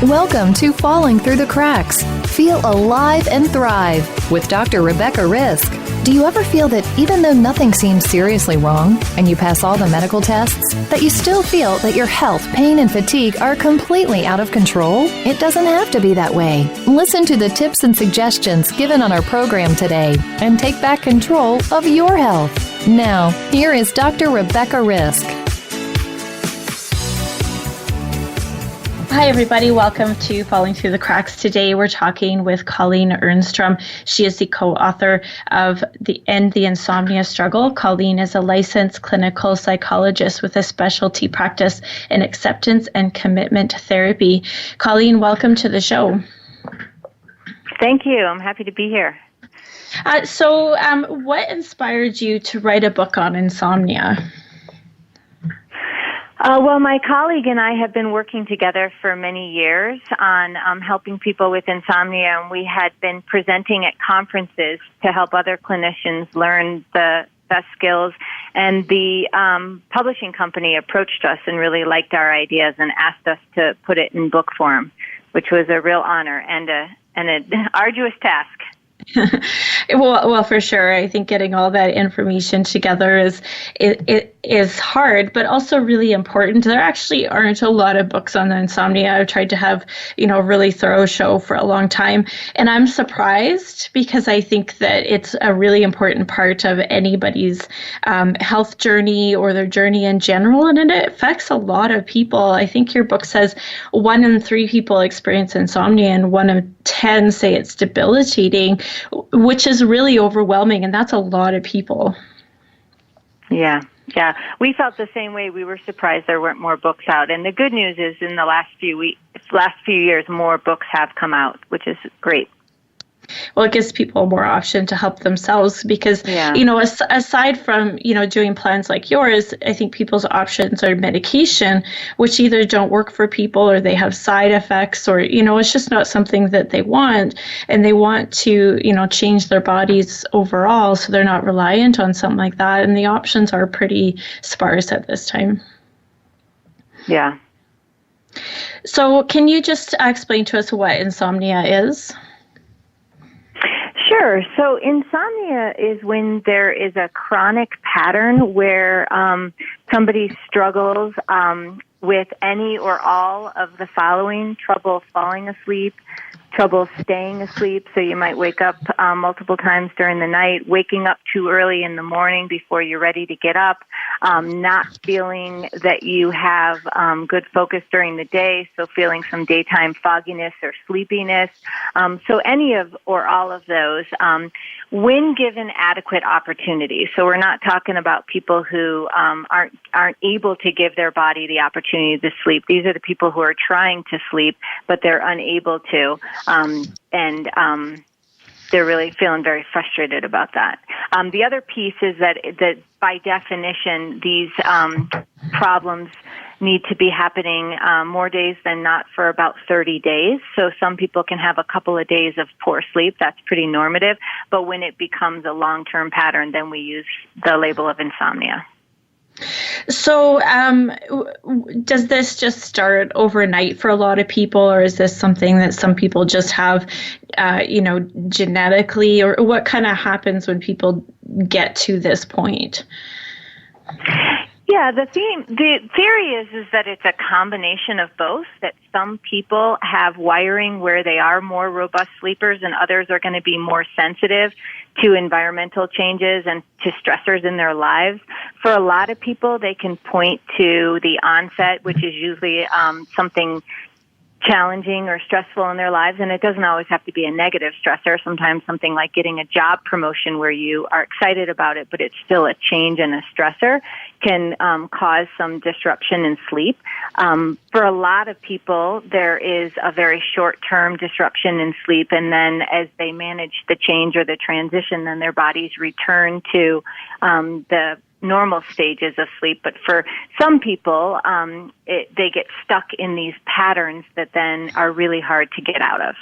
Welcome to Falling Through the Cracks. Feel alive and thrive with Dr. Rebecca Risk. Do you ever feel that even though nothing seems seriously wrong and you pass all the medical tests, that you still feel that your health, pain, and fatigue are completely out of control? It doesn't have to be that way. Listen to the tips and suggestions given on our program today and take back control of your health. Now, here is Dr. Rebecca Risk. Hi, everybody. Welcome to Falling Through the Cracks. Today, we're talking with Colleen Ehrnstrom. She is the co-author of The Insomnia Struggle. Colleen is a licensed clinical psychologist with a specialty practice in acceptance and commitment therapy. Colleen, welcome to the show. Thank you. I'm happy to be here. So, what inspired you to write a book on insomnia? Well, my colleague and I have been working together for many years on helping people with insomnia, and we had been presenting at conferences to help other clinicians learn the best skills. And the publishing company approached us and really liked our ideas and asked us to put it in book form, which was a real honor and an arduous task. Well, for sure. I think getting all that information together is hard, but also really important. There actually aren't a lot of books on insomnia. I've tried to have, a really thorough show for a long time, and I'm surprised because I think that it's a really important part of anybody's health journey or their journey in general, and it affects a lot of people. I think your book says 1 in 3 people experience insomnia, and 1 in 10 say it's debilitating, which is really overwhelming, and that's a lot of people. Yeah. We felt the same way. We were surprised there weren't more books out. And the good news is in the last few years, more books have come out, which is great. Well, it gives people more option to help themselves because, aside from, doing plans like yours, I think people's options are medication, which either don't work for people or they have side effects or, it's just not something that they want. And they want to, change their bodies overall so they're not reliant on something like that. And the options are pretty sparse at this time. Yeah. So can you just explain to us what insomnia is? Sure. So insomnia is when there is a chronic pattern where somebody struggles with any or all of the following: trouble falling asleep, trouble staying asleep, so you might wake up multiple times during the night, waking up too early in the morning before you're ready to get up, not feeling that you have good focus during the day, so feeling some daytime fogginess or sleepiness. So any of or all of those, when given adequate opportunity. So we're not talking about people who aren't able to give their body the opportunity to sleep. These are the people who are trying to sleep, but they're unable to. And they're really feeling very frustrated about that. The other piece is that by definition, these problems need to be happening more days than not for about 30 days. So some people can have a couple of days of poor sleep. That's pretty normative. But when it becomes a long-term pattern, then we use the label of insomnia. So does this just start overnight for a lot of people, or is this something that some people just have, genetically, or what kind of happens when people get to this point? Yeah, the theory is that it's a combination of both, that some people have wiring where they are more robust sleepers and others are going to be more sensitive to environmental changes and to stressors in their lives. For a lot of people, they can point to the onset, which is usually something challenging or stressful in their lives, and it doesn't always have to be a negative stressor. Sometimes something like getting a job promotion where you are excited about it, but it's still a change and a stressor can cause some disruption in sleep. For a lot of people, there is a very short-term disruption in sleep, and then as they manage the change or the transition, then their bodies return to the normal stages of sleep. But for some people, they get stuck in these patterns that then are really hard to get out of.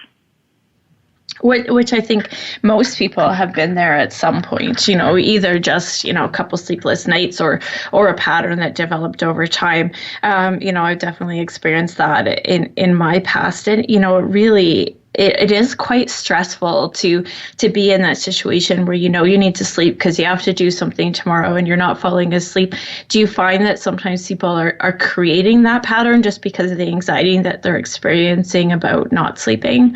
Which I think most people have been there at some point, either just, a couple sleepless nights or a pattern that developed over time. I've definitely experienced that in my past. And, it is quite stressful to be in that situation where you need to sleep because you have to do something tomorrow and you're not falling asleep. Do you find that sometimes people are creating that pattern just because of the anxiety that they're experiencing about not sleeping?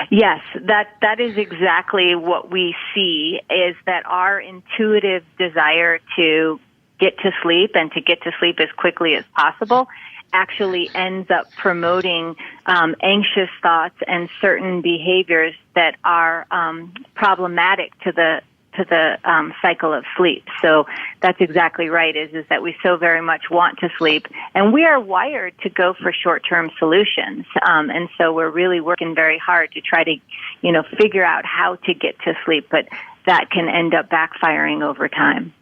Yes, that is exactly what we see, is that our intuitive desire to get to sleep and to get to sleep as quickly as possible actually ends up promoting anxious thoughts and certain behaviors that are problematic to the cycle of sleep. So that's exactly right, is that we so very much want to sleep, and we are wired to go for short-term solutions. And so we're really working very hard to try to, figure out how to get to sleep, but that can end up backfiring over time.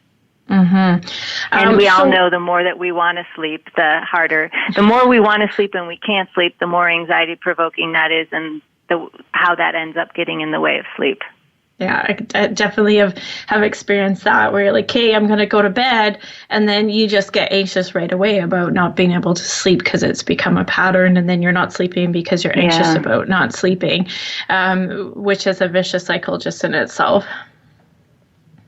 Mm-hmm. And we all know the more that we want to sleep, the more we want to sleep and we can't sleep, the more anxiety provoking that is, and how that ends up getting in the way of sleep. Yeah, I definitely have experienced that, where you're like, hey, I'm going to go to bed, and then you just get anxious right away about not being able to sleep because it's become a pattern, and then you're not sleeping because you're anxious about not sleeping, which is a vicious cycle just in itself.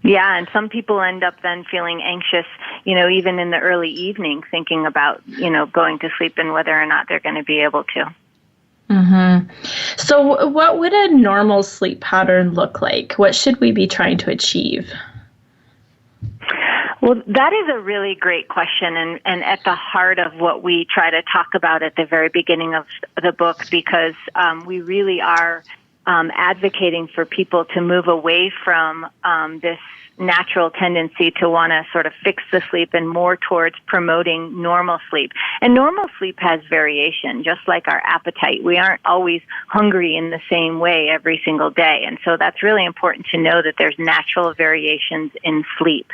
Yeah, and some people end up then feeling anxious, even in the early evening, thinking about, going to sleep and whether or not they're going to be able to. Mm-hmm. So what would a normal sleep pattern look like? What should we be trying to achieve? Well, that is a really great question, and at the heart of what we try to talk about at the very beginning of the book, because we really are advocating for people to move away from this natural tendency to want to sort of fix the sleep and more towards promoting normal sleep. And normal sleep has variation, just like our appetite. We aren't always hungry in the same way every single day. And so that's really important to know, that there's natural variations in sleep.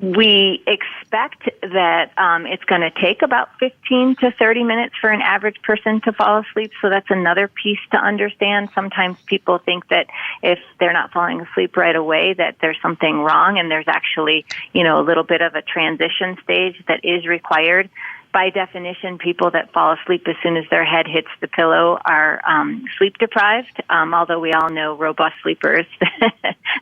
We expect that it's going to take about 15 to 30 minutes for an average person to fall asleep. So that's another piece to understand. Sometimes people think that if they're not falling asleep right away, that there's something wrong, and there's actually, a little bit of a transition stage that is required. By definition, people that fall asleep as soon as their head hits the pillow are sleep deprived, although we all know robust sleepers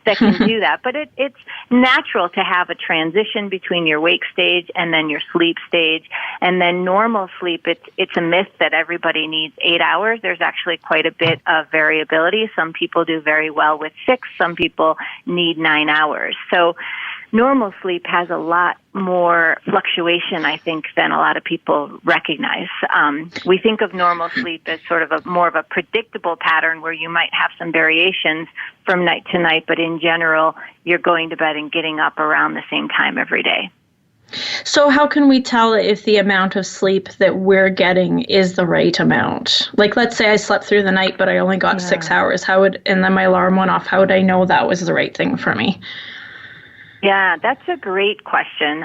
that can do that. But it's natural to have a transition between your wake stage and then your sleep stage. And then normal sleep, it's a myth that everybody needs 8 hours. There's actually quite a bit of variability. Some people do very well with 6. Some people need 9 hours. So normal sleep has a lot more fluctuation, I think, than a lot of people recognize. We think of normal sleep as sort of more of a predictable pattern where you might have some variations from night to night, but in general, you're going to bed and getting up around the same time every day. So how can we tell if the amount of sleep that we're getting is the right amount? Like, let's say I slept through the night, but I only got 6 hours. And then my alarm went off. How would I know that was the right thing for me? Yeah, that's a great question.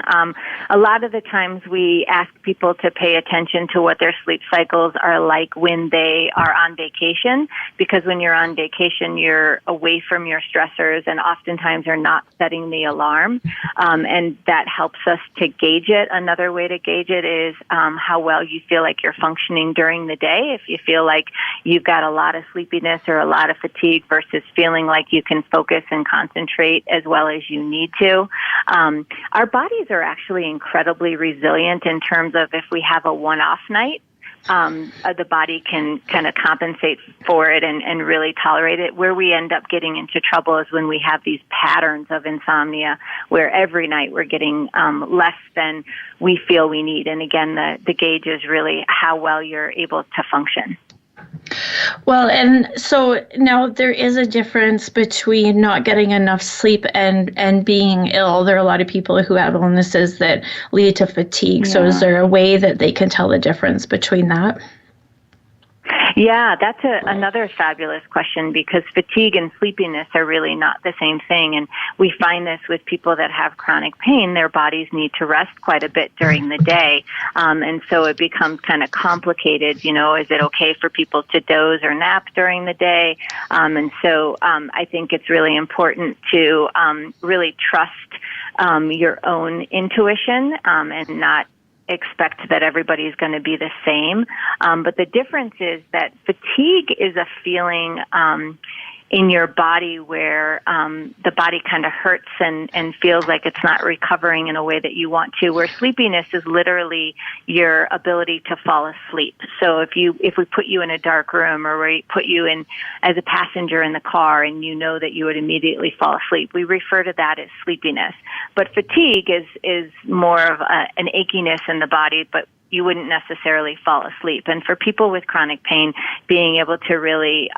A lot of the times we ask people to pay attention to what their sleep cycles are like when they are on vacation, because when you're on vacation, you're away from your stressors and oftentimes are not setting the alarm, and that helps us to gauge it. Another way to gauge it is how well you feel like you're functioning during the day. If you feel like you've got a lot of sleepiness or a lot of fatigue versus feeling like you can focus and concentrate as well as you need to. Our bodies are actually incredibly resilient in terms of if we have a one-off night, the body can kind of compensate for it and really tolerate it. Where we end up getting into trouble is when we have these patterns of insomnia where every night we're getting less than we feel we need. And again, the gauge is really how well you're able to function. Well, and so now there is a difference between not getting enough sleep and being ill. There are a lot of people who have illnesses that lead to fatigue. Yeah. So is there a way that they can tell the difference between that? Yeah, that's another fabulous question, because fatigue and sleepiness are really not the same thing. And we find this with people that have chronic pain. Their bodies need to rest quite a bit during the day. And so it becomes kind of complicated. You know, is it okay for people to doze or nap during the day? And so I think it's really important to really trust your own intuition and not expect that everybody's going to be the same. But the difference is that fatigue is a feeling in your body where the body kind of hurts and feels like it's not recovering in a way that you want to, where sleepiness is literally your ability to fall asleep. So if we put you in a dark room, or we put you in as a passenger in the car and you know that you would immediately fall asleep, we refer to that as sleepiness. But fatigue is more of an achiness in the body, but you wouldn't necessarily fall asleep. And for people with chronic pain, being able to really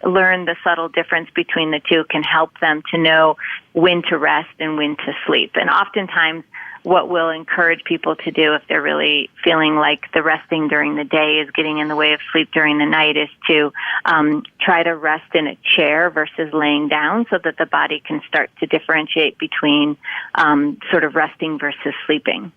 learn the subtle difference between the two can help them to know when to rest and when to sleep. And oftentimes, what we'll encourage people to do if they're really feeling like the resting during the day is getting in the way of sleep during the night is to try to rest in a chair versus laying down, so that the body can start to differentiate between sort of resting versus sleeping.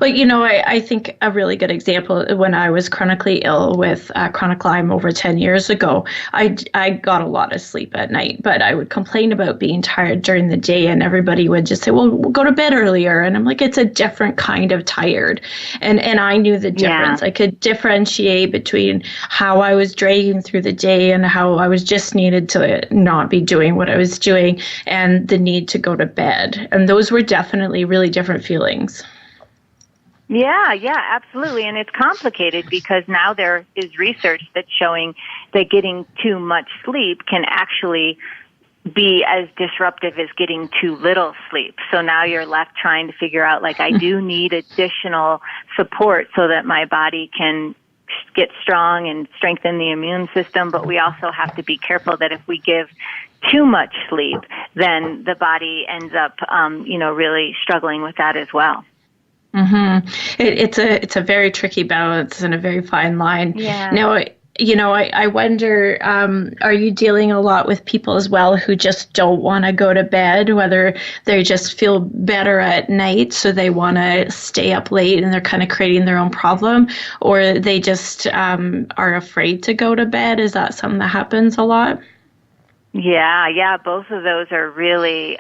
Well, you know, I think a really good example, when I was chronically ill with chronic Lyme over 10 years ago, I got a lot of sleep at night, but I would complain about being tired during the day, and everybody would just say, well, we'll go to bed earlier. And I'm like, it's a different kind of tired. And I knew the difference. Yeah. I could differentiate between how I was dragging through the day and how I was just needed to not be doing what I was doing, and the need to go to bed. And those were definitely really different feelings. Yeah, absolutely. And it's complicated because now there is research that's showing that getting too much sleep can actually be as disruptive as getting too little sleep. So now you're left trying to figure out, like, I do need additional support so that my body can get strong and strengthen the immune system. But we also have to be careful that if we give too much sleep, then the body ends up, really struggling with that as well. Mm-hmm. It's a very tricky balance and a very fine line. Yeah. Now, you know, I wonder, are you dealing a lot with people as well who just don't want to go to bed, whether they just feel better at night, so they want to stay up late and they're kind of creating their own problem, or they just are afraid to go to bed? Is that something that happens a lot? Yeah, both of those are really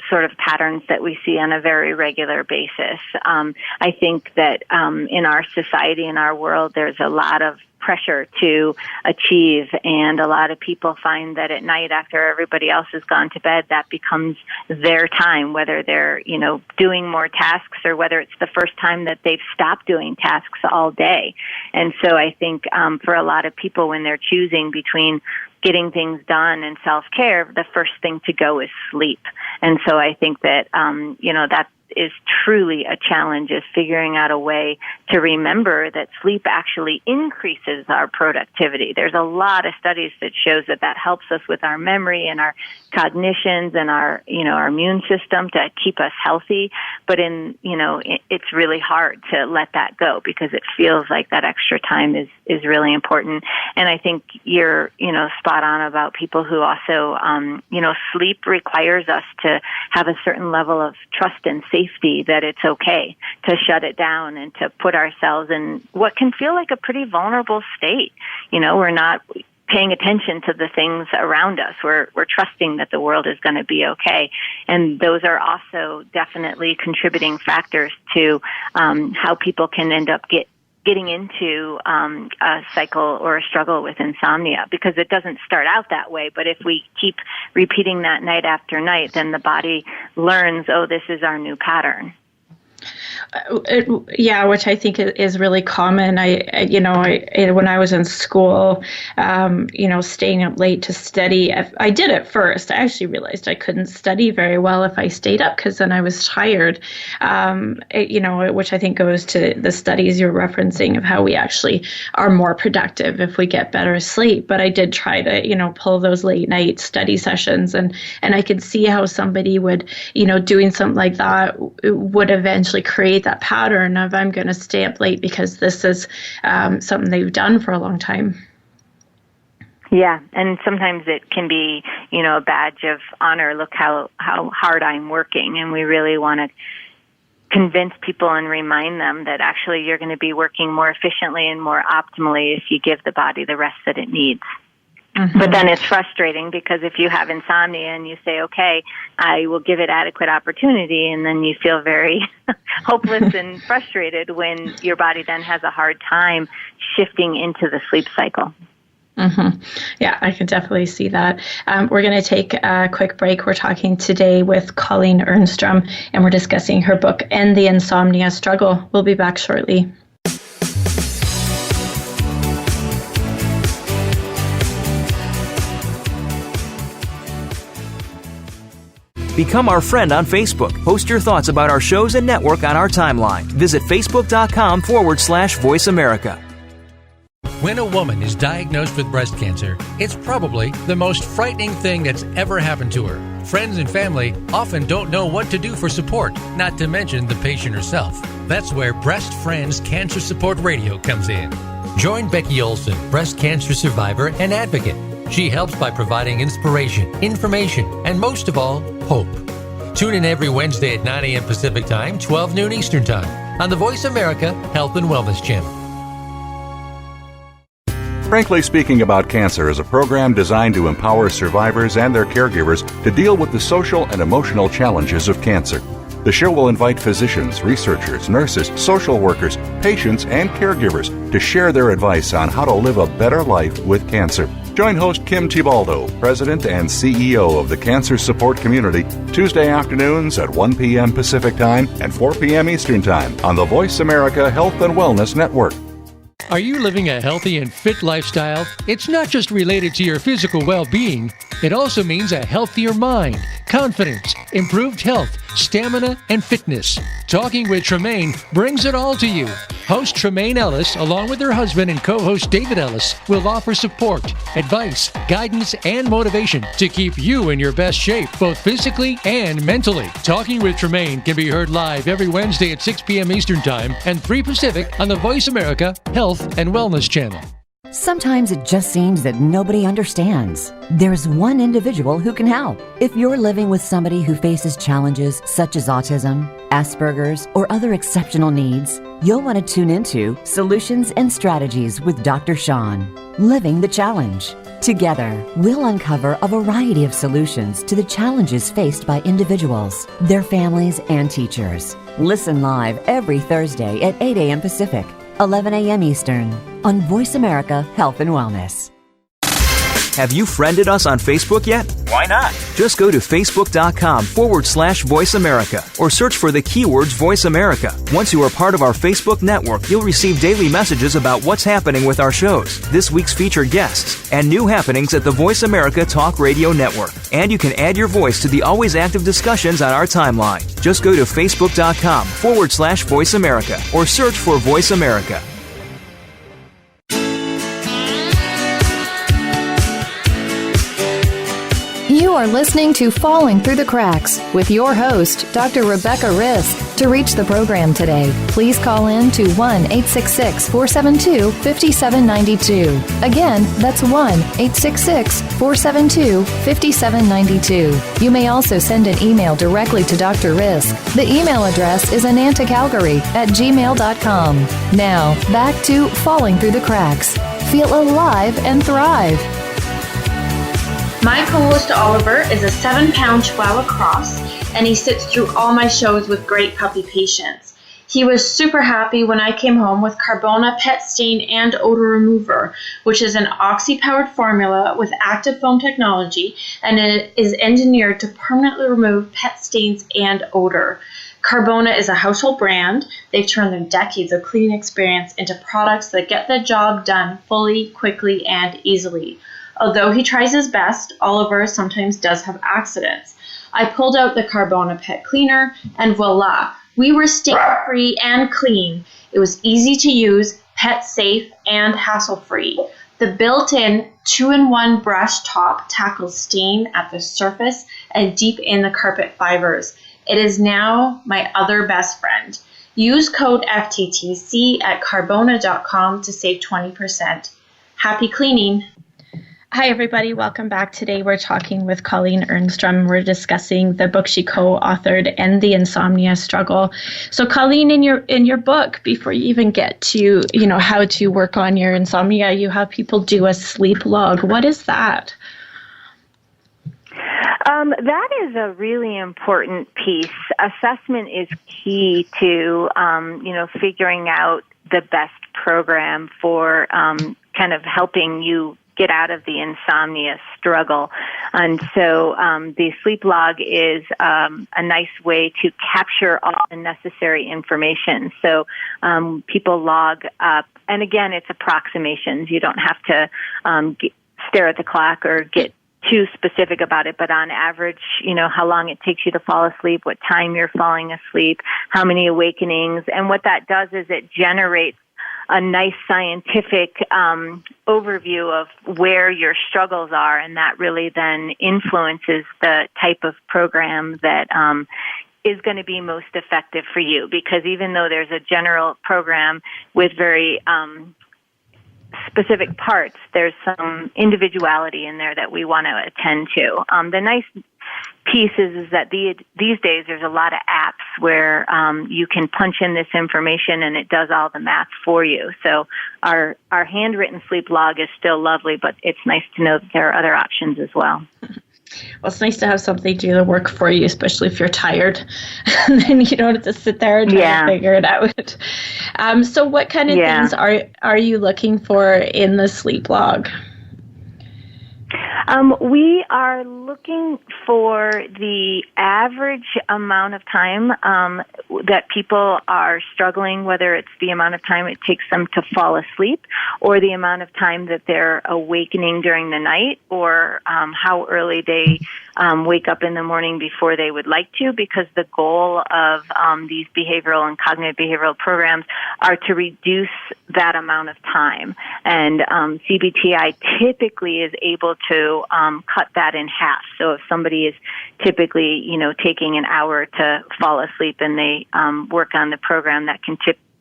sort of patterns that we see on a very regular basis. I think that in our society, in our world, there's a lot of pressure to achieve, and a lot of people find that at night, after everybody else has gone to bed, that becomes their time, whether they're, doing more tasks or whether it's the first time that they've stopped doing tasks all day. And so I think for a lot of people, when they're choosing between getting things done and self-care, the first thing to go is sleep. And so I think that, that is truly a challenge, is figuring out a way to remember that sleep actually increases our productivity. There's a lot of studies that shows that helps us with our memory and our cognitions and our immune system to keep us healthy. But it's really hard to let that go because it feels like that extra time is really important. And I think you're, spot on about people who also, sleep requires us to have a certain level of trust and safety that it's okay to shut it down and to put ourselves in what can feel like a pretty vulnerable state. We're not paying attention to the things around us. We're trusting that the world is going to be okay. And those are also definitely contributing factors to how people can end up getting into a cycle or a struggle with insomnia, because it doesn't start out that way. But if we keep repeating that night after night, then the body learns, oh, this is our new pattern. Which I think is really common. When I was in school, staying up late to study, I did at first. I actually realized I couldn't study very well if I stayed up, because then I was tired, which I think goes to the studies you're referencing of how we actually are more productive if we get better sleep. But I did try to, pull those late night study sessions, and I could see how somebody would, doing something like that would eventually create create that pattern of I'm going to stay up late because this is something they've done for a long time. Yeah, and sometimes it can be, a badge of honor. Look how hard I'm working, and we really want to convince people and remind them that actually you're going to be working more efficiently and more optimally if you give the body the rest that it needs. Mm-hmm. But then it's frustrating because if you have insomnia and you say, okay, I will give it adequate opportunity, and then you feel very hopeless and frustrated when your body then has a hard time shifting into the sleep cycle. Mm-hmm. Yeah, I can definitely see that. We're going to take a quick break. We're talking today with Colleen Ehrnstrom, and we're discussing her book, End the Insomnia Struggle. We'll be back shortly. Become our friend on Facebook. Post your thoughts about our shows and network on our timeline. Visit facebook.com/Voice America. When a woman is diagnosed with breast cancer, it's probably the most frightening thing that's ever happened to her. Friends and family often don't know what to do for support, not to mention the patient herself. That's where Breast Friends Cancer Support Radio comes in. Join Becky Olson, breast cancer survivor and advocate. She helps by providing inspiration, information, and most of all, hope. Tune in every Wednesday at 9 a.m. Pacific Time, 12 noon Eastern Time on the Voice America Health and Wellness Channel. Frankly Speaking About Cancer is a program designed to empower survivors and their caregivers to deal with the social and emotional challenges of cancer. The show will invite physicians, researchers, nurses, social workers, patients, and caregivers to share their advice on how to live a better life with cancer. Join host Kim Tibaldo, President and CEO of the Cancer Support Community, Tuesday afternoons at 1 p.m. Pacific Time and 4 p.m. Eastern Time on the Voice America Health and Wellness Network. Are you living a healthy and fit lifestyle? It's not just related to your physical well-being. It also means a healthier mind, confidence, improved health, stamina, and fitness. Talking with Tremaine brings it all to you. Host Tremaine Ellis, along with her husband and co-host David Ellis, will offer support, advice, guidance, and motivation to keep you in your best shape, both physically and mentally. Talking with Tremaine can be heard live every Wednesday at 6 p.m. Eastern Time and 3 Pacific on the Voice America Health and Wellness Channel. Sometimes it just seems that nobody understands. There's one individual who can help. If you're living with somebody who faces challenges such as autism, Asperger's, or other exceptional needs, you'll want to tune into Solutions and Strategies with Dr. Sean, Living the Challenge. Together, we'll uncover a variety of solutions to the challenges faced by individuals, their families, and teachers. Listen live every Thursday at 8 a.m. Pacific, 11 a.m. Eastern, on Voice America Health and Wellness. Have you friended us on Facebook yet? Why not? Just go to facebook.com/Voice America or search for the keywords Voice America. Once you are part of our Facebook network, you'll receive daily messages about what's happening with our shows, this week's featured guests, and new happenings at the Voice America Talk Radio Network. And you can add your voice to the always active discussions on our timeline. Just go to facebook.com/Voice America or search for Voice America. You are listening to Falling Through the Cracks with your host, Dr. Rebecca Risk. To reach the program today, please call in to 1-866-472-5792. Again, that's 1-866-472-5792. You may also send an email directly to Dr. Risk. The email address is anantacalgary@gmail.com. Now, back to Falling Through the Cracks. Feel alive and thrive. My co-host Oliver is a 7-pound Chihuahua cross, and he sits through all my shows with great puppy patience. He was super happy when I came home with Carbona Pet Stain and Odor Remover, which is an oxy-powered formula with active foam technology, and it is engineered to permanently remove pet stains and odor. Carbona is a household brand. They've turned their decades of cleaning experience into products that get the job done fully, quickly, and easily. Although he tries his best, Oliver sometimes does have accidents. I pulled out the Carbona Pet Cleaner, and voila, we were stain-free and clean. It was easy to use, pet-safe, and hassle-free. The built-in 2-in-1 brush top tackles stain at the surface and deep in the carpet fibers. It is now my other best friend. Use code FTTC at carbona.com to save 20%. Happy cleaning. Hi, everybody. Welcome back. Today, we're talking with Colleen Ehrnstrom. We're discussing the book she co-authored, End the Insomnia Struggle. So, Colleen, in your book, before you even get to, how to work on your insomnia, you have people do a sleep log. What is that? That is a really important piece. Assessment is key to, figuring out the best program for kind of helping you get out of the insomnia struggle. And so the sleep log is a nice way to capture all the necessary information. So people log up, and again, it's approximations. You don't have to stare at the clock or get too specific about it, but on average, how long it takes you to fall asleep, what time you're falling asleep, how many awakenings. And what that does is it generates a nice scientific overview of where your struggles are, and that really then influences the type of program that is going to be most effective for you. Because even though there's a general program with very specific parts, there's some individuality in there that we want to attend to. The nice piece is that these days there's a lot of apps where you can punch in this information and it does all the math for you. So our handwritten sleep log is still lovely, but it's nice to know that there are other options as well. Well, it's nice to have something do the work for you, especially if you're tired, and then you don't have to sit there and try to figure it out. So what kind of things are you looking for in the sleep log? We are looking for the average amount of time that people are struggling, whether it's the amount of time it takes them to fall asleep or the amount of time that they're awakening during the night, or how early they wake up in the morning before they would like to, because the goal of these behavioral and cognitive behavioral programs are to reduce that amount of time. And CBTI typically is able to cut that in half. So if somebody is typically, taking an hour to fall asleep and they work on the program,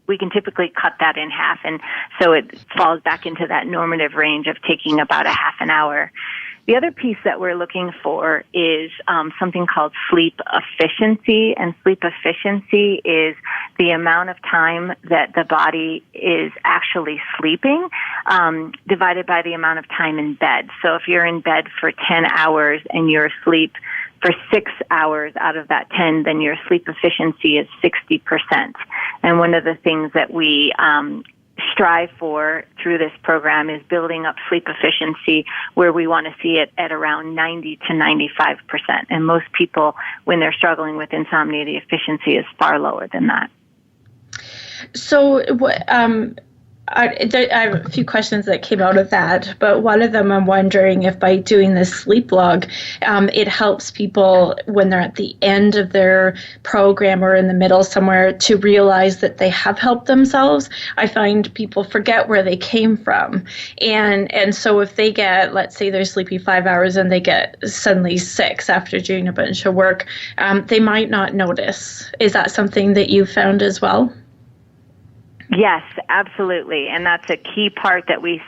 we can typically cut that in half. And so it falls back into that normative range of taking about a half an hour. The other piece that we're looking for is something called sleep efficiency, and sleep efficiency is the amount of time that the body is actually sleeping divided by the amount of time in bed. So if you're in bed for 10 hours and you're asleep for 6 hours out of that 10, then your sleep efficiency is 60%. And one of the things that we strive for through this program is building up sleep efficiency where we want to see it at around 90 to 95%. And most people, when they're struggling with insomnia, the efficiency is far lower than that. So I have a few questions that came out of that, but one of them I'm wondering if by doing this sleep log, it helps people when they're at the end of their program or in the middle somewhere to realize that they have helped themselves. I find people forget where they came from. And so if they get, let's say they're sleeping 5 hours and they get suddenly 6 after doing a bunch of work, they might not notice. Is that something that you found as well? Yes, absolutely. And that's a key part that we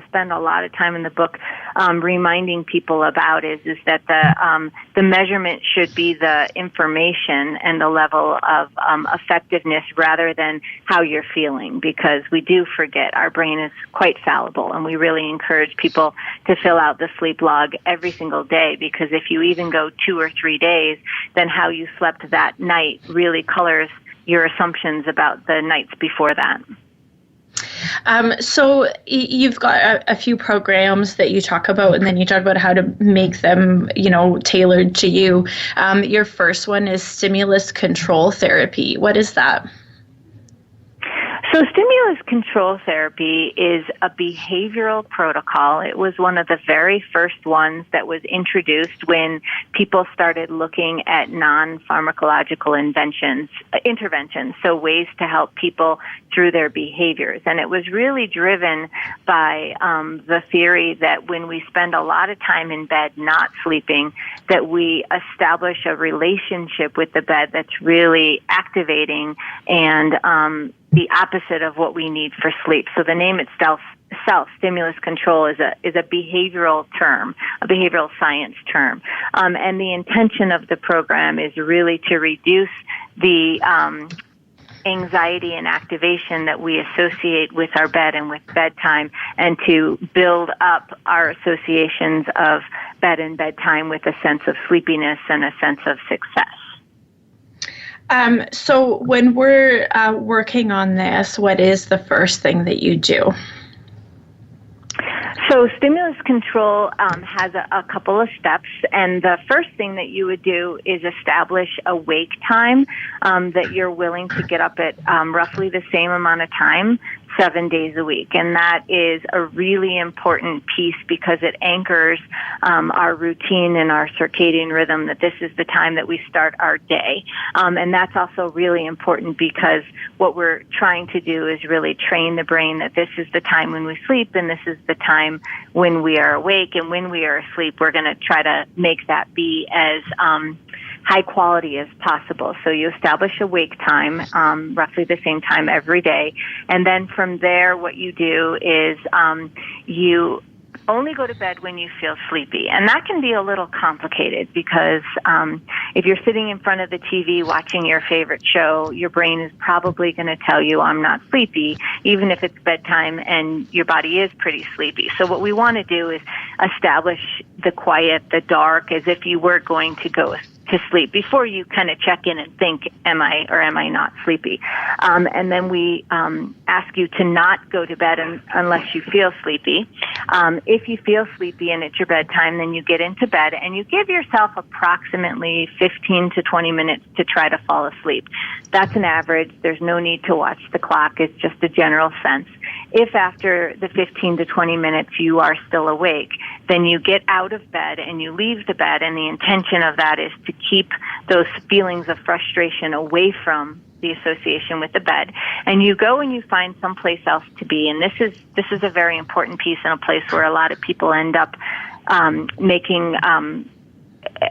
spend a lot of time in the book reminding people about is that the measurement should be the information and the level of effectiveness rather than how you're feeling, because we do forget. Our brain is quite fallible, and we really encourage people to fill out the sleep log every single day, because if you even go 2 or 3 days, then how you slept that night really colors your assumptions about the nights before that. So you've got a few programs that you talk about, and then you talk about how to make them, tailored to you. Your first one is stimulus control therapy. What is that? So stimulus control therapy is a behavioral protocol. It was one of the very first ones that was introduced when people started looking at non-pharmacological interventions, so ways to help people through their behaviors. And it was really driven by the theory that when we spend a lot of time in bed not sleeping, that we establish a relationship with the bed that's really activating and the opposite of what we need for sleep. So the name itself, stimulus control, is a behavioral term, a behavioral science term. And the intention of the program is really to reduce the anxiety and activation that we associate with our bed and with bedtime, and to build up our associations of bed and bedtime with a sense of sleepiness and a sense of success. So when we're working on this, what is the first thing that you do? So stimulus control has a couple of steps, and the first thing that you would do is establish a wake time that you're willing to get up at roughly the same amount of time 7 days a week. And that is a really important piece because it anchors our routine and our circadian rhythm, that this is the time that we start our day. And that's also really important because what we're trying to do is really train the brain that this is the time when we sleep and this is the time when we are awake. And when we are asleep, we're going to try to make that be as high quality as possible. So you establish a wake time, roughly the same time every day. And then from there, what you do is you only go to bed when you feel sleepy. And that can be a little complicated because if you're sitting in front of the TV watching your favorite show, your brain is probably going to tell you, I'm not sleepy, even if it's bedtime and your body is pretty sleepy. So what we want to do is establish the quiet, the dark, as if you were going to go to sleep before you kind of check in and think, am I or am I not sleepy? And then we ask you to not go to bed unless you feel sleepy. If you feel sleepy and it's your bedtime, then you get into bed and you give yourself approximately 15 to 20 minutes to try to fall asleep. That's an average. There's no need to watch the clock. It's just a general sense. If after the 15 to 20 minutes you are still awake, then you get out of bed and you leave the bed, and the intention of that is to keep those feelings of frustration away from the association with the bed, and you go and you find someplace else to be. And this is a very important piece, and a place where a lot of people end up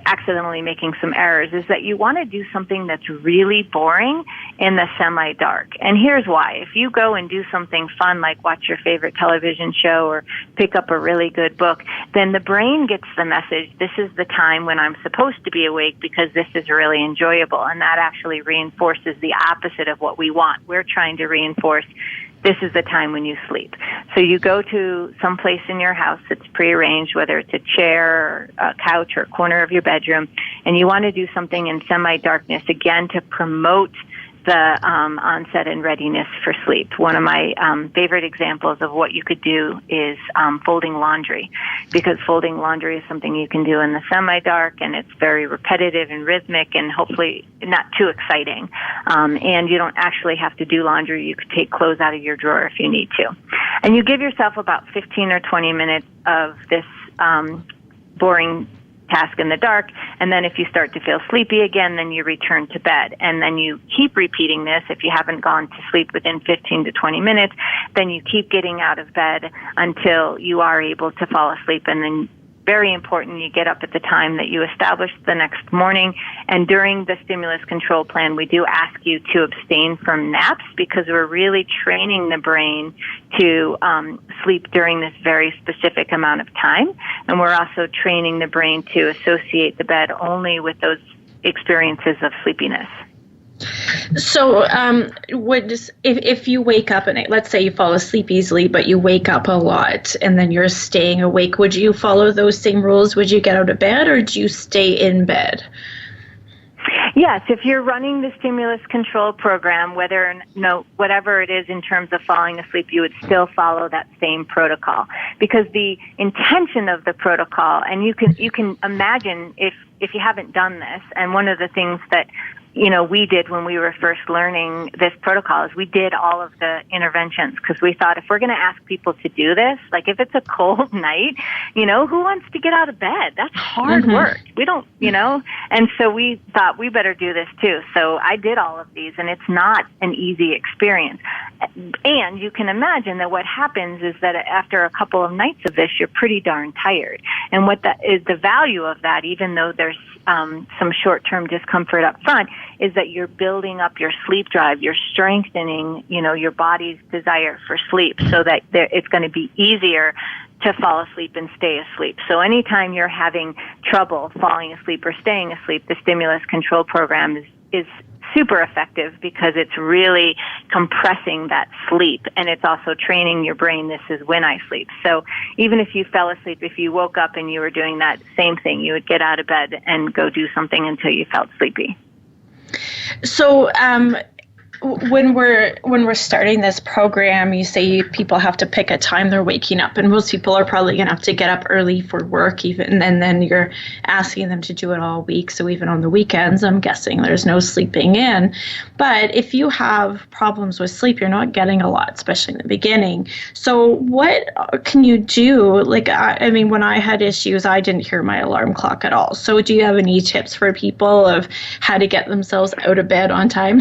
accidentally making some errors, is that you want to do something that's really boring in the semi-dark. And here's why. If you go and do something fun like watch your favorite television show or pick up a really good book, then the brain gets the message, this is the time when I'm supposed to be awake because this is really enjoyable. And that actually reinforces the opposite of what we want. We're trying to reinforce this is the time when you sleep. So you go to some place in your house that's prearranged, whether it's a chair or a couch or a corner of your bedroom, and you want to do something in semi-darkness, again, to promote the onset and readiness for sleep. One of my favorite examples of what you could do is folding laundry, because folding laundry is something you can do in the semi-dark, and it's very repetitive and rhythmic and hopefully not too exciting. And you don't actually have to do laundry. You could take clothes out of your drawer if you need to. And you give yourself about 15 or 20 minutes of this boring task in the dark, and then if you start to feel sleepy again, then you return to bed. And then you keep repeating this. If you haven't gone to sleep within 15 to 20 minutes, then you keep getting out of bed until you are able to fall asleep. And then, very important, you get up at the time that you established the next morning. And during the stimulus control plan, we do ask you to abstain from naps, because we're really training the brain to sleep during this very specific amount of time. And we're also training the brain to associate the bed only with those experiences of sleepiness. So if you wake up at night, let's say you fall asleep easily, but you wake up a lot and then you're staying awake, would you follow those same rules? Would you get out of bed, or do you stay in bed? Yes, if you're running the stimulus control program, whatever it is in terms of falling asleep, you would still follow that same protocol, because the intention of the protocol, and you can imagine if you haven't done this, and one of the things that we did when we were first learning this protocol is we did all of the interventions because we thought if we're going to ask people to do this, like if it's a cold night, who wants to get out of bed? That's hard work. We don't, and so we thought we better do this too. So I did all of these, and it's not an easy experience. And you can imagine that what happens is that after a couple of nights of this, you're pretty darn tired. And what that is, the value of that, even though there's some short-term discomfort up front, is that you're building up your sleep drive. You're strengthening, your body's desire for sleep so that it's going to be easier to fall asleep and stay asleep. So anytime you're having trouble falling asleep or staying asleep, the stimulus control program is super effective because it's really compressing that sleep, and it's also training your brain, this is when I sleep. So even if you fell asleep, if you woke up and you were doing that same thing, you would get out of bed and go do something until you felt sleepy. So when we're starting this program, you say people have to pick a time they're waking up, and most people are probably going to have to get up early for work even, and then you're asking them to do it all week. So even on the weekends, I'm guessing there's no sleeping in. But if you have problems with sleep, you're not getting a lot, especially in the beginning. So what can you do? Like, I mean, when I had issues, I didn't hear my alarm clock at all. So do you have any tips for people of how to get themselves out of bed on time?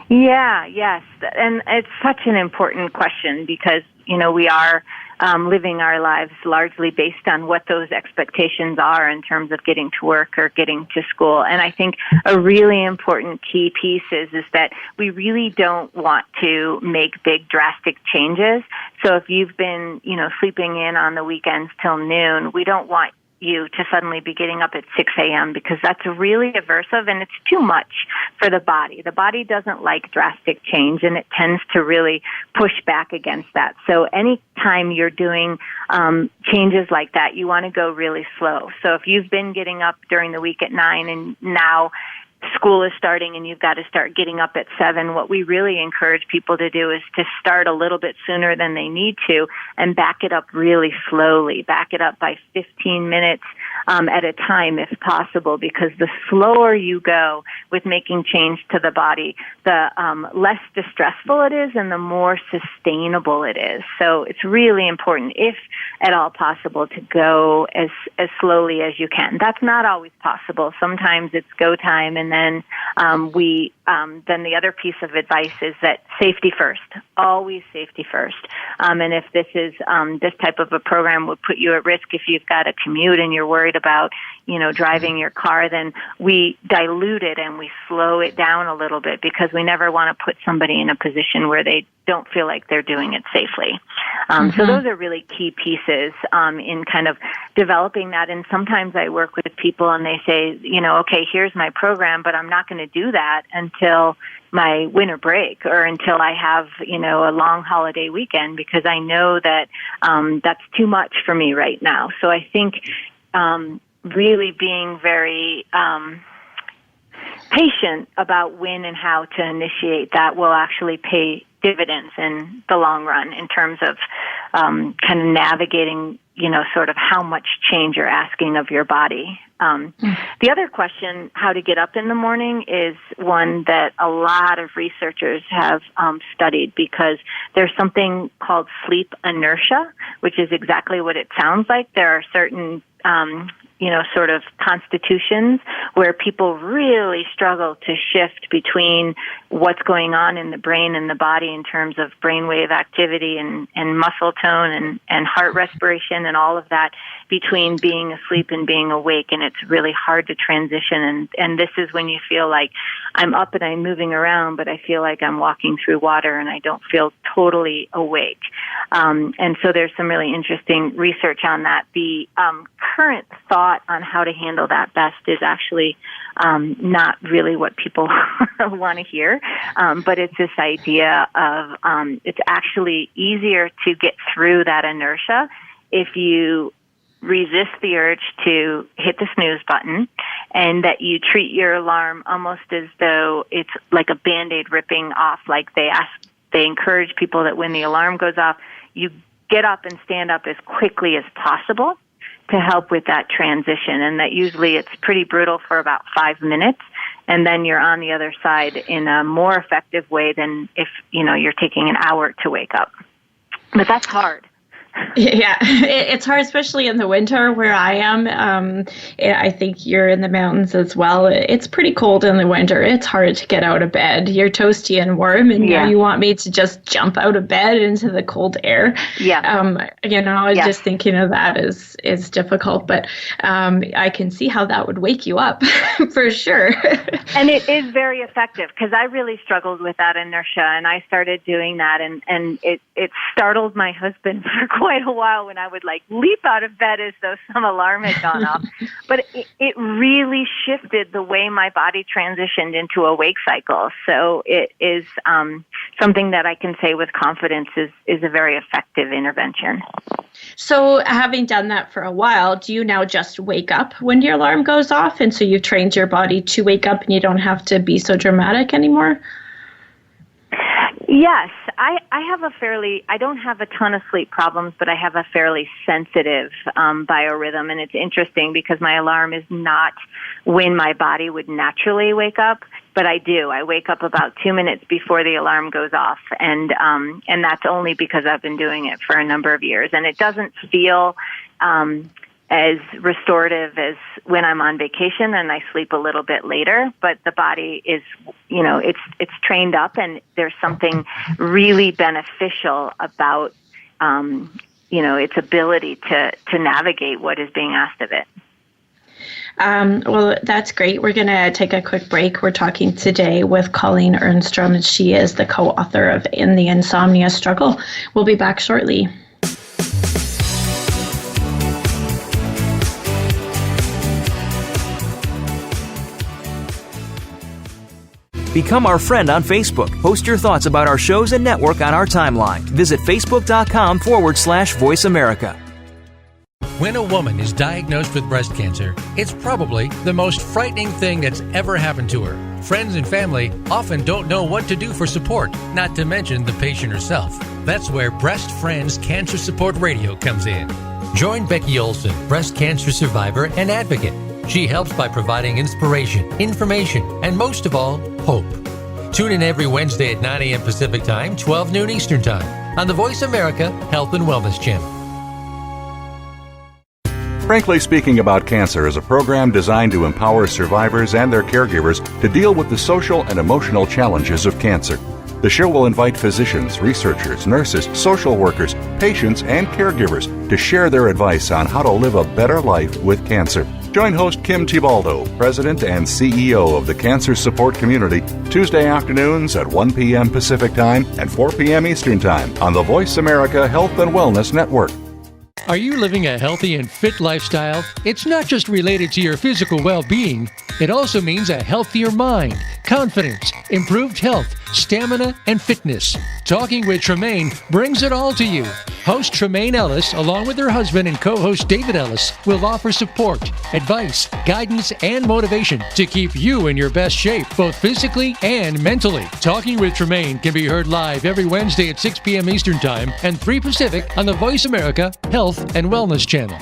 Yeah, yes. And it's such an important question because, we are living our lives largely based on what those expectations are in terms of getting to work or getting to school. And I think a really important key piece is that we really don't want to make big drastic changes. So if you've been, sleeping in on the weekends till noon, we don't want you to suddenly be getting up at 6 a.m. because that's really aversive and it's too much for the body. The body doesn't like drastic change, and it tends to really push back against that. So anytime you're doing changes like that, you want to go really slow. So if you've been getting up during the week at 9 and now school is starting and you've got to start getting up at 7, what we really encourage people to do is to start a little bit sooner than they need to and back it up really slowly. Back it up by 15 minutes at a time if possible, because the slower you go with making change to the body, the less distressful it is and the more sustainable it is. So it's really important, if at all possible, to go as slowly as you can. That's not always possible. Sometimes it's go time, and then then the other piece of advice is that safety first, always safety first. And if this is this type of a program would put you at risk if you've got a commute and you're worried about driving your car, then we dilute it and we slow it down a little bit, because we never want to put somebody in a position where they don't feel like they're doing it safely. So those are really key pieces in kind of developing that. And sometimes I work with people and they say, okay, here's my program, but I'm not going to do that until my winter break or until I have, a long holiday weekend, because I know that that's too much for me right now. So I think really being very patient about when and how to initiate that will actually pay dividends in the long run in terms of kind of navigating, sort of how much change you're asking of your body. The other question, how to get up in the morning, is one that a lot of researchers have studied, because there's something called sleep inertia, which is exactly what it sounds like. There are certain sort of constitutions where people really struggle to shift between what's going on in the brain and the body in terms of brainwave activity and muscle tone and heart respiration and all of that, between being asleep and being awake. And it's really hard to transition. And this is when you feel like I'm up and I'm moving around, but I feel like I'm walking through water and I don't feel totally awake. And so there's some really interesting research on that. The current thought on how to handle that best is actually not really what people want to hear, but it's this idea of it's actually easier to get through that inertia if you resist the urge to hit the snooze button, and that you treat your alarm almost as though it's like a Band-Aid ripping off. Like they encourage people that when the alarm goes off, you get up and stand up as quickly as possible to help with that transition. And that usually it's pretty brutal for about 5 minutes. and then you're on the other side in a more effective way than if, you're taking an hour to wake up. But that's hard. Yeah, it's hard, especially in the winter where I am. I think you're in the mountains as well. It's pretty cold in the winter. It's hard to get out of bed. You're toasty and warm, and now you want me to just jump out of bed into the cold air. Yeah. I was just thinking of that is difficult, but I can see how that would wake you up for sure. And it is very effective because I really struggled with that inertia, and I started doing that, and it startled my husband for quite a while when I would leap out of bed as though some alarm had gone off. But it really shifted the way my body transitioned into a wake cycle. So it is something that I can say with confidence is a very effective intervention. So having done that for a while, do you now just wake up when your alarm goes off? And so you've trained your body to wake up and you don't have to be so dramatic anymore? Yes, I don't have a ton of sleep problems, but I have a fairly sensitive biorhythm, and it's interesting because my alarm is not when my body would naturally wake up, but I do. I wake up about 2 minutes before the alarm goes off, and that's only because I've been doing it for a number of years, and it doesn't feel as restorative as when I'm on vacation and I sleep a little bit later, but the body is, it's trained up, and there's something really beneficial about, its ability to navigate what is being asked of it. Well, that's great. We're going to take a quick break. We're talking today with Colleen Ehrnstrom, and she is the co-author of In the Insomnia Struggle. We'll be back shortly. Become our friend on Facebook. Post your thoughts about our shows and network on our timeline. Visit Facebook.com/Voice America. When a woman is diagnosed with breast cancer, it's probably the most frightening thing that's ever happened to her. Friends and family often don't know what to do for support, not to mention the patient herself. That's where Breast Friends Cancer Support Radio comes in. Join Becky Olson, breast cancer survivor and advocate. She helps by providing inspiration, information, and most of all, hope. Tune in every Wednesday at 9 a.m. Pacific Time, 12 noon Eastern Time on the Voice America Health and Wellness Channel. Frankly Speaking About Cancer is a program designed to empower survivors and their caregivers to deal with the social and emotional challenges of cancer. The show will invite physicians, researchers, nurses, social workers, patients, and caregivers to share their advice on how to live a better life with cancer. Join host Kim Tibaldo, President and CEO of the Cancer Support Community, Tuesday afternoons at 1 p.m. Pacific Time and 4 p.m. Eastern Time on the Voice America Health and Wellness Network. Are you living a healthy and fit lifestyle? It's not just related to your physical well-being. It also means a healthier mind, confidence, improved health, stamina, and fitness. Talking with Tremaine brings it all to you. Host Tremaine Ellis, along with her husband and co-host David Ellis, will offer support, advice, guidance, and motivation to keep you in your best shape, both physically and mentally. Talking with Tremaine can be heard live every Wednesday at 6 p.m. Eastern Time and 3 Pacific on the Voice America Health and Wellness Channel.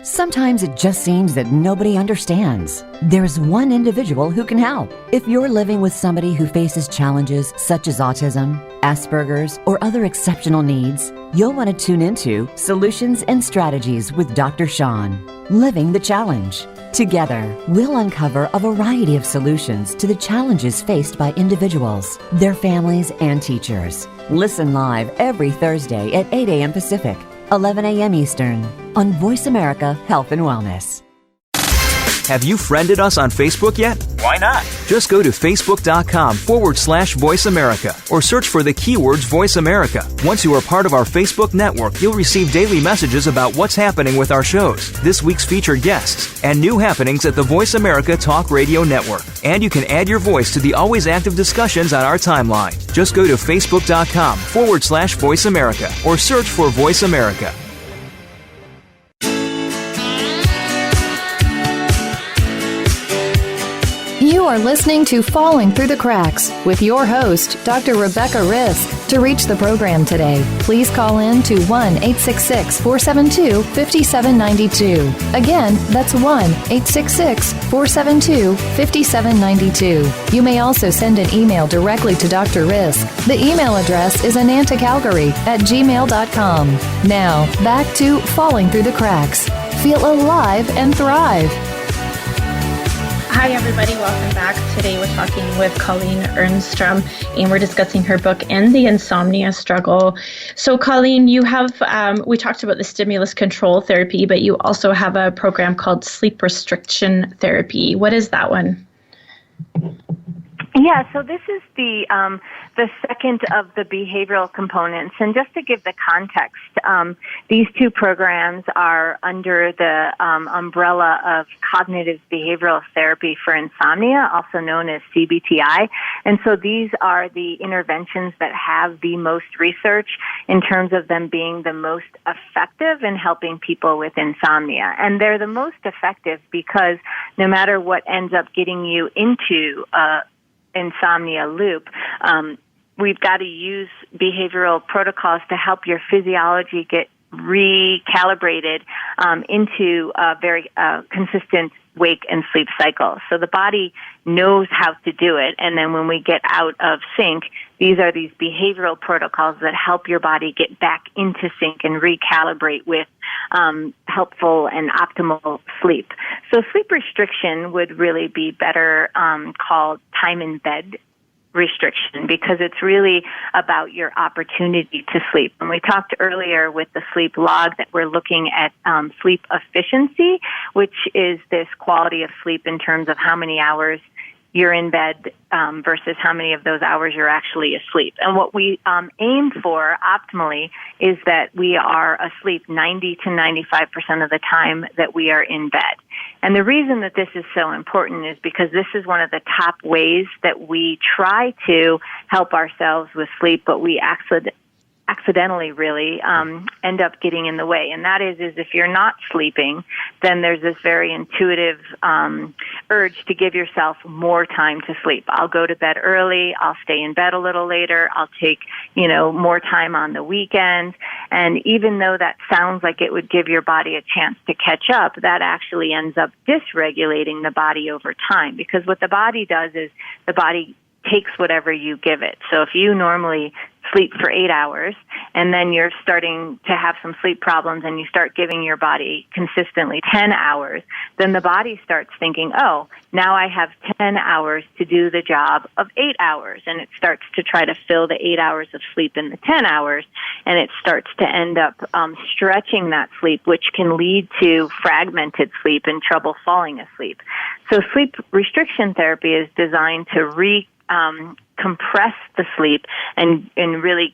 Sometimes it just seems that nobody understands. There's one individual who can help. If you're living with somebody who faces challenges such as autism, Asperger's, or other exceptional needs, you'll want to tune into Solutions and Strategies with Dr. Sean, Living the Challenge. Together, we'll uncover a variety of solutions to the challenges faced by individuals, their families, and teachers. Listen live every Thursday at 8 a.m. Pacific, 11 a.m. Eastern, on Voice America Health and Wellness. Have you friended us on Facebook yet? Why not? Just go to Facebook.com/Voice America or search for the keywords Voice America. Once you are part of our Facebook network, you'll receive daily messages about what's happening with our shows, this week's featured guests, and new happenings at the Voice America Talk Radio Network. And you can add your voice to the always active discussions on our timeline. Just go to Facebook.com/Voice America or search for Voice America. You are listening to Falling Through the Cracks with your host, Dr. Rebecca Risk. To reach the program today, please call in to 1-866-472-5792. Again, that's 1-866-472-5792. You may also send an email directly to Dr. Risk. The email address is anantacalgary@gmail.com. Now, back to Falling Through the Cracks. Feel alive and thrive. Hi, everybody. Welcome back. Today we're talking with Colleen Ehrnstrom, and we're discussing her book, The Insomnia Struggle. So, Colleen, you have, we talked about the stimulus control therapy, but you also have a program called sleep restriction therapy. What is that one? Yeah, so this is the second of the behavioral components. And just to give the context, these two programs are under the umbrella of cognitive behavioral therapy for insomnia, also known as CBTI. And so these are the interventions that have the most research in terms of them being the most effective in helping people with insomnia. And they're the most effective because no matter what ends up getting you into insomnia loop, we've got to use behavioral protocols to help your physiology get recalibrated into a very consistent wake and sleep cycle. So the body knows how to do it, and then when we get out of sync, these are these behavioral protocols that help your body get back into sync and recalibrate with helpful and optimal sleep. So sleep restriction would really be better called time in bed restriction, because it's really about your opportunity to sleep. And we talked earlier with the sleep log that we're looking at sleep efficiency, which is this quality of sleep in terms of how many hours you're in bed versus how many of those hours you're actually asleep. And what we aim for optimally is that we are asleep 90 to 95% of the time that we are in bed. And the reason that this is so important is because this is one of the top ways that we try to help ourselves with sleep, but we accidentally really end up getting in the way. And that is if you're not sleeping, then there's this very intuitive urge to give yourself more time to sleep. I'll go to bed early. I'll stay in bed a little later. I'll take, more time on the weekend. And even though that sounds like it would give your body a chance to catch up, that actually ends up dysregulating the body over time, because what the body does is the body takes whatever you give it. So if you normally sleep for 8 hours and then you're starting to have some sleep problems and you start giving your body consistently 10 hours, then the body starts thinking, oh, now I have 10 hours to do the job of 8 hours. And it starts to try to fill the 8 hours of sleep in the 10 hours. And it starts to end up stretching that sleep, which can lead to fragmented sleep and trouble falling asleep. So sleep restriction therapy is designed to compress the sleep and really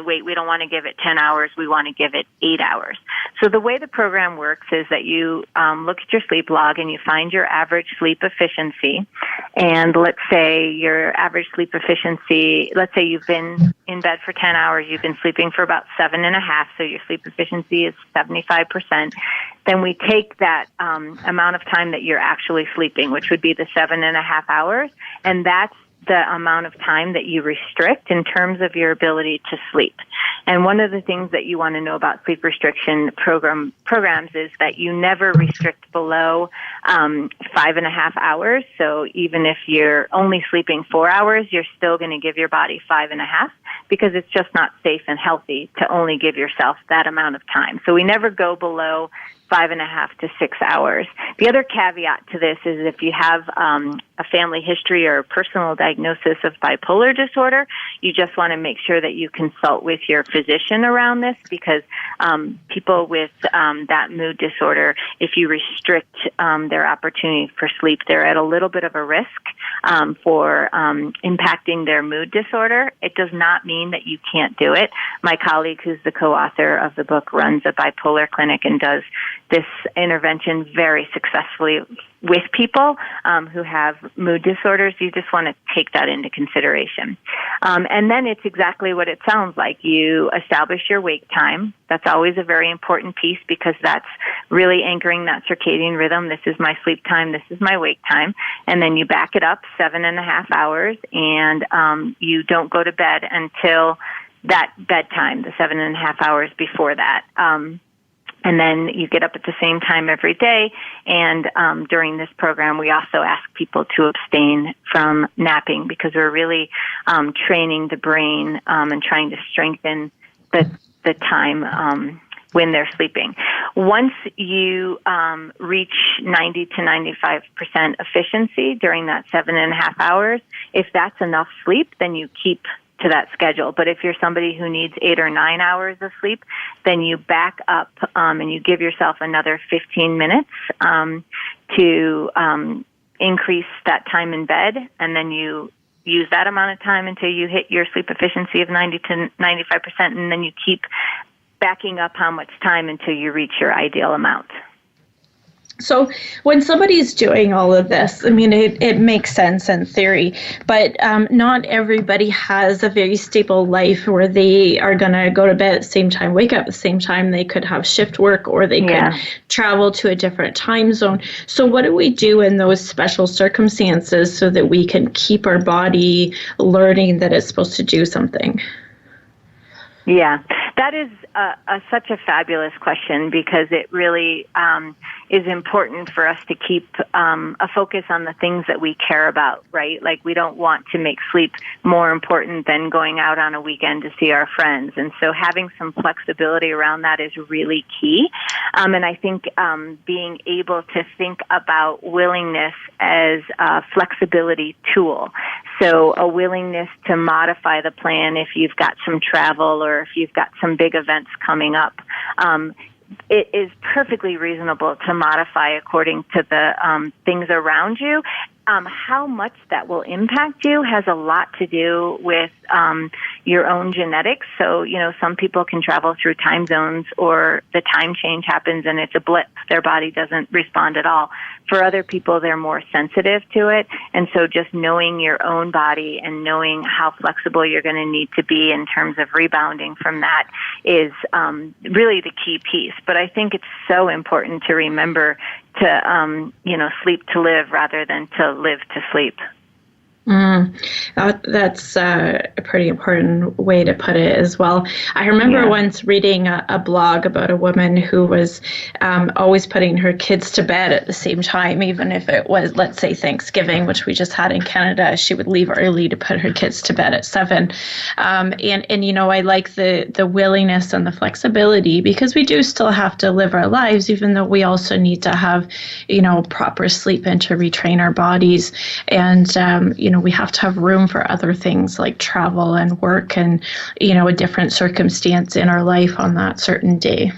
wait, we don't want to give it 10 hours, we want to give it 8 hours. So the way the program works is that you look at your sleep log and you find your average sleep efficiency. And let's say your average sleep efficiency, let's say you've been in bed for 10 hours, you've been sleeping for about 7.5, so your sleep efficiency is 75%. Then we take that amount of time that you're actually sleeping, which would be the 7.5 hours, and that's the amount of time that you restrict in terms of your ability to sleep. And one of the things that you want to know about sleep restriction programs is that you never restrict below 5.5 hours. So even if you're only sleeping 4 hours, you're still going to give your body 5.5, because it's just not safe and healthy to only give yourself that amount of time. So we never go below 5.5 to 6 hours. The other caveat to this is if you have a family history or a personal diagnosis of bipolar disorder, you just want to make sure that you consult with your physician around this, because people with that mood disorder, if you restrict their opportunity for sleep, they're at a little bit of a risk for impacting their mood disorder. It does not mean that you can't do it. My colleague, who's the co-author of the book, runs a bipolar clinic and does this intervention very successfully with people who have mood disorders, you just want to take that into consideration. And then it's exactly what it sounds like. You establish your wake time. That's always a very important piece because that's really anchoring that circadian rhythm. This is my sleep time. This is my wake time. And then you back it up 7.5 hours, and you don't go to bed until that bedtime, the 7.5 hours before that. And then you get up at the same time every day. And during this program, we also ask people to abstain from napping because we're really training the brain and trying to strengthen the time when they're sleeping. Once you reach 90 to 95% efficiency during that 7.5 hours, if that's enough sleep, then you keep to that schedule. But if you're somebody who needs 8 or 9 hours of sleep, then you back up and you give yourself another 15 minutes to increase that time in bed, and then you use that amount of time until you hit your sleep efficiency of 90 to 95%, and then you keep backing up how much time until you reach your ideal amount. So when somebody's doing all of this, I mean, it makes sense in theory, but not everybody has a very stable life where they are going to go to bed at the same time, wake up at the same time. They could have shift work, or they could travel to a different time zone. So what do we do in those special circumstances so that we can keep our body learning that it's supposed to do something? Yeah, that is such a fabulous question because it really is important for us to keep a focus on the things that we care about, right? Like we don't want to make sleep more important than going out on a weekend to see our friends. And so having some flexibility around that is really key. And I think being able to think about willingness as a flexibility tool. So a willingness to modify the plan if you've got some travel or if you've got some big events coming up. It is perfectly reasonable to modify according to the things around you. How much that will impact you has a lot to do with your own genetics. So, some people can travel through time zones or the time change happens and it's a blip. Their body doesn't respond at all. For other people, they're more sensitive to it. And so just knowing your own body and knowing how flexible you're going to need to be in terms of rebounding from that is really the key piece. But I think it's so important to remember to, sleep to live rather than to live to sleep. That's a pretty important way to put it as well. I remember once reading a blog about a woman who was always putting her kids to bed at the same time, even if it was, let's say, Thanksgiving, which we just had in Canada. She would leave early to put her kids to bed at 7. And I like the willingness and the flexibility because we do still have to live our lives, even though we also need to have, proper sleep and to retrain our bodies. And, we have to have room for other things like travel and work and, a different circumstance in our life on that certain day.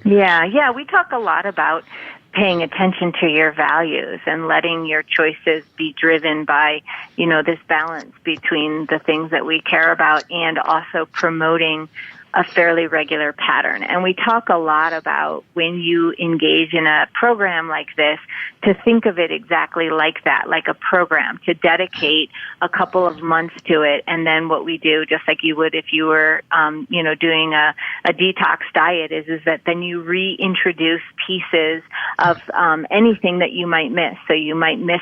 Yeah. We talk a lot about paying attention to your values and letting your choices be driven by, this balance between the things that we care about and also promoting a fairly regular pattern. And we talk a lot about when you engage in a program like this, to think of it exactly like that, like a program, to dedicate a couple of months to it. And then what we do, just like you would if you were, doing a detox diet, is that then you reintroduce pieces of anything that you might miss. So you might miss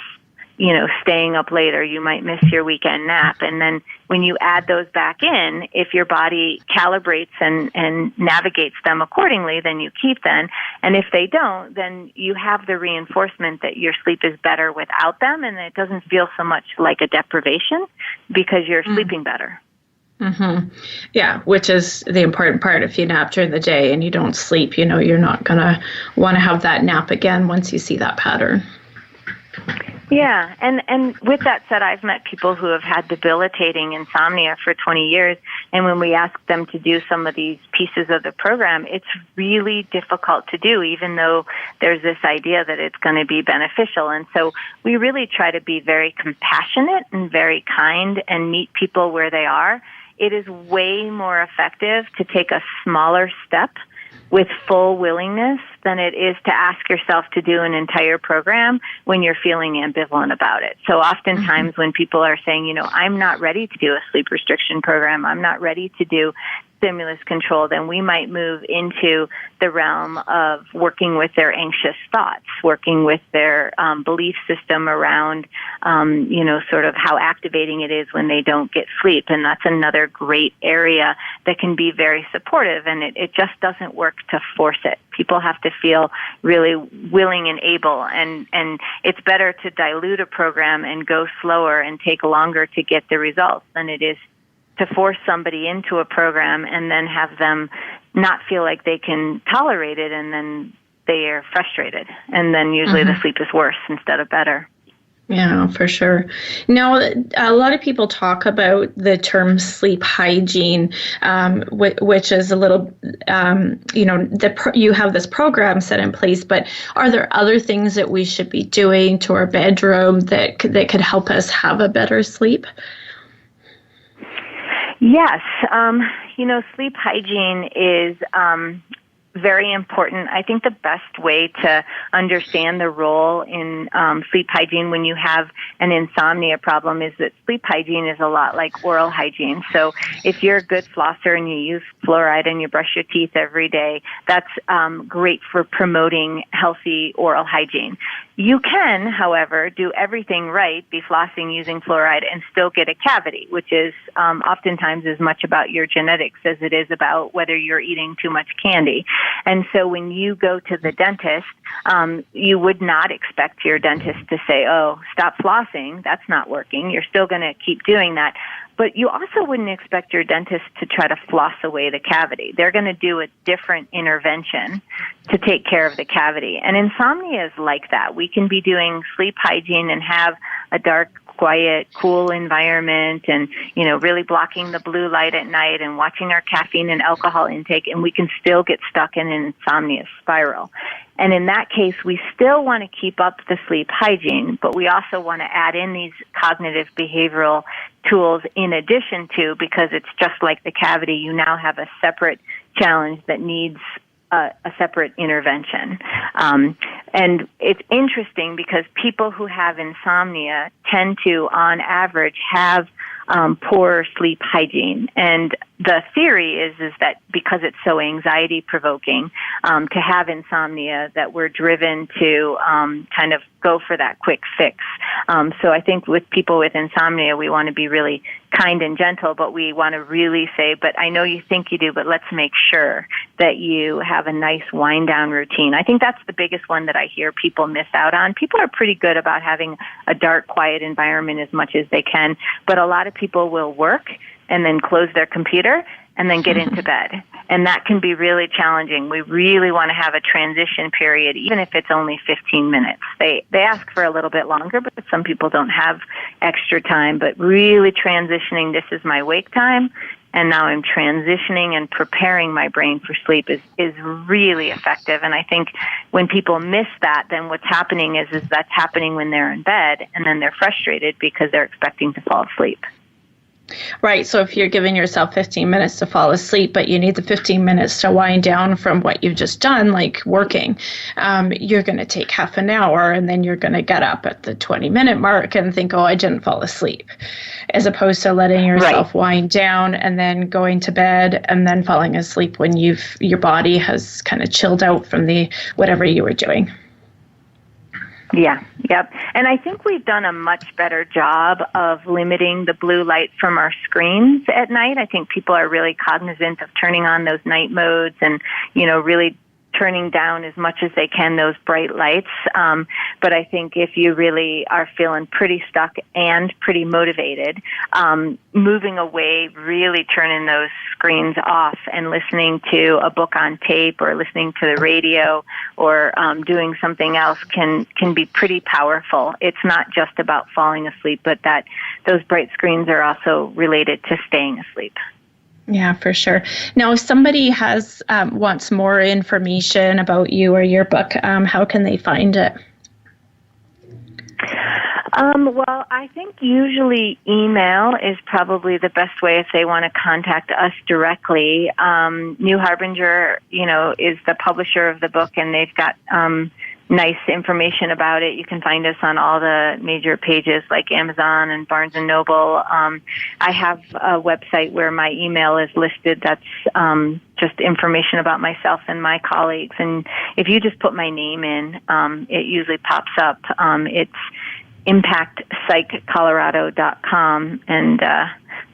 staying up later, you might miss your weekend nap. And then when you add those back in, if your body calibrates and navigates them accordingly, then you keep them. And if they don't, then you have the reinforcement that your sleep is better without them, and it doesn't feel so much like a deprivation because you're sleeping better. Mm-hmm. Yeah, which is the important part. If you nap during the day and you don't sleep, you're not going to want to have that nap again once you see that pattern. Yeah, and with that said, I've met people who have had debilitating insomnia for 20 years, and when we ask them to do some of these pieces of the program, it's really difficult to do, even though there's this idea that it's going to be beneficial. And so we really try to be very compassionate and very kind and meet people where they are. It is way more effective to take a smaller step with full willingness than it is to ask yourself to do an entire program when you're feeling ambivalent about it. So oftentimes when people are saying, I'm not ready to do a sleep restriction program, I'm not ready to do stimulus control, then we might move into the realm of working with their anxious thoughts, working with their belief system around, sort of how activating it is when they don't get sleep. And that's another great area that can be very supportive. And it just doesn't work to force it. People have to feel really willing and able. And it's better to dilute a program and go slower and take longer to get the results than it is to force somebody into a program and then have them not feel like they can tolerate it, and then they are frustrated. And then usually the sleep is worse instead of better. Yeah, for sure. Now, a lot of people talk about the term sleep hygiene, which is a little, you have this program set in place, but are there other things that we should be doing to our bedroom that could help us have a better sleep? Yes. Sleep hygiene is very important. I think the best way to understand the role in sleep hygiene when you have an insomnia problem is that sleep hygiene is a lot like oral hygiene. So if you're a good flosser and you use fluoride and you brush your teeth every day, that's great for promoting healthy oral hygiene. You can, however, do everything right, be flossing using fluoride, and still get a cavity, which is oftentimes as much about your genetics as it is about whether you're eating too much candy. And so when you go to the dentist, you would not expect your dentist to say, oh, stop flossing, that's not working. You're still going to keep doing that. But you also wouldn't expect your dentist to try to floss away the cavity. They're going to do a different intervention to take care of the cavity. And insomnia is like that. We can be doing sleep hygiene and have a dark, quiet, cool environment and, really blocking the blue light at night and watching our caffeine and alcohol intake, and we can still get stuck in an insomnia spiral. And in that case, we still want to keep up the sleep hygiene, but we also want to add in these cognitive behavioral tools in addition to, because it's just like the cavity, you now have a separate challenge that needs a separate intervention. And it's interesting because people who have insomnia tend to, on average, have poor sleep hygiene. And the theory is that because it's so anxiety provoking to have insomnia, that we're driven to kind of go for that quick fix. So I think with people with insomnia, we want to be really kind and gentle, but we want to really say, but I know you think you do, but let's make sure that you have a nice wind down routine. I think that's the biggest one that I hear people miss out on. People are pretty good about having a dark, quiet environment as much as they can, but a lot of people will work and then close their computer and then get into bed. And that can be really challenging. We really want to have a transition period, even if it's only 15 minutes. They ask for a little bit longer, but some people don't have extra time. But really transitioning, this is my wake time, and now I'm transitioning and preparing my brain for sleep is really effective. And I think when people miss that, then what's happening is that's happening when they're in bed, and then they're frustrated because they're expecting to fall asleep. Right. So if you're giving yourself 15 minutes to fall asleep, but you need the 15 minutes to wind down from what you've just done, like working, you're going to take half an hour and then you're going to get up at the 20-minute mark and think, oh, I didn't fall asleep, as opposed to letting yourself wind down and then going to bed and then falling asleep when your body has kind of chilled out from the whatever you were doing. Yeah, yep. And I think we've done a much better job of limiting the blue light from our screens at night. I think people are really cognizant of turning on those night modes and, really turning down as much as they can those bright lights. But I think if you really are feeling pretty stuck and pretty motivated, moving away, really turning those screens off and listening to a book on tape or listening to the radio or doing something else can be pretty powerful. It's not just about falling asleep, but that those bright screens are also related to staying asleep. Yeah, for sure. Now, if somebody wants more information about you or your book, how can they find it? Well, I think usually email is probably the best way if they want to contact us directly. New Harbinger, is the publisher of the book, and they've got nice information about it. You can find us on all the major pages like Amazon and Barnes & Noble. I have a website where my email is listed. That's just information about myself and my colleagues. And if you just put my name in, it usually pops up. It's impactpsychcolorado.com, and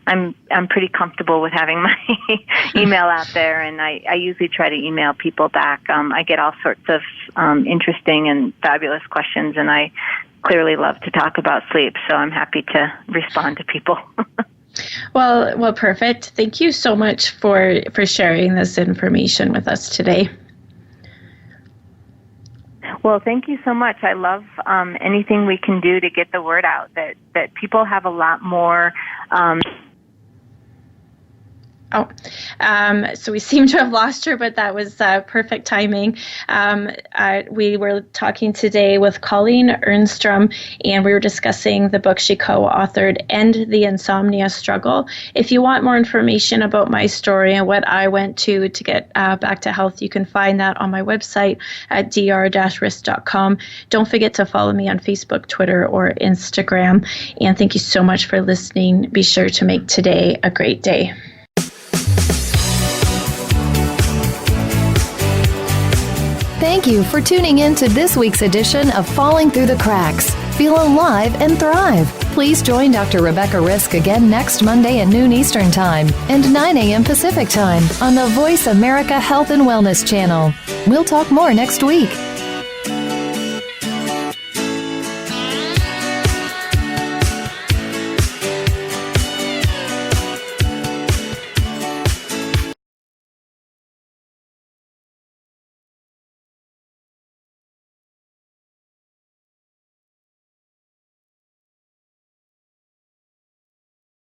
I'm pretty comfortable with having my email out there, and I usually try to email people back. I get all sorts of interesting and fabulous questions, and I clearly love to talk about sleep, so I'm happy to respond to people. Well, perfect. Thank you so much for sharing this information with us today. Well, thank you so much. I love anything we can do to get the word out that people have a lot more. So we seem to have lost her, but that was perfect timing. We were talking today with Colleen Ehrnstrom, and we were discussing the book she co-authored, End the Insomnia Struggle. If you want more information about my story and what I went to get back to health, you can find that on my website at dr-risk.com. Don't forget to follow me on Facebook, Twitter, or Instagram. And thank you so much for listening. Be sure to make today a great day. Thank you for tuning in to this week's edition of Falling Through the Cracks. Feel alive and thrive. Please join Dr. Rebecca Risk again next Monday at noon Eastern Time and 9 a.m. Pacific Time on the Voice America Health and Wellness Channel. We'll talk more next week.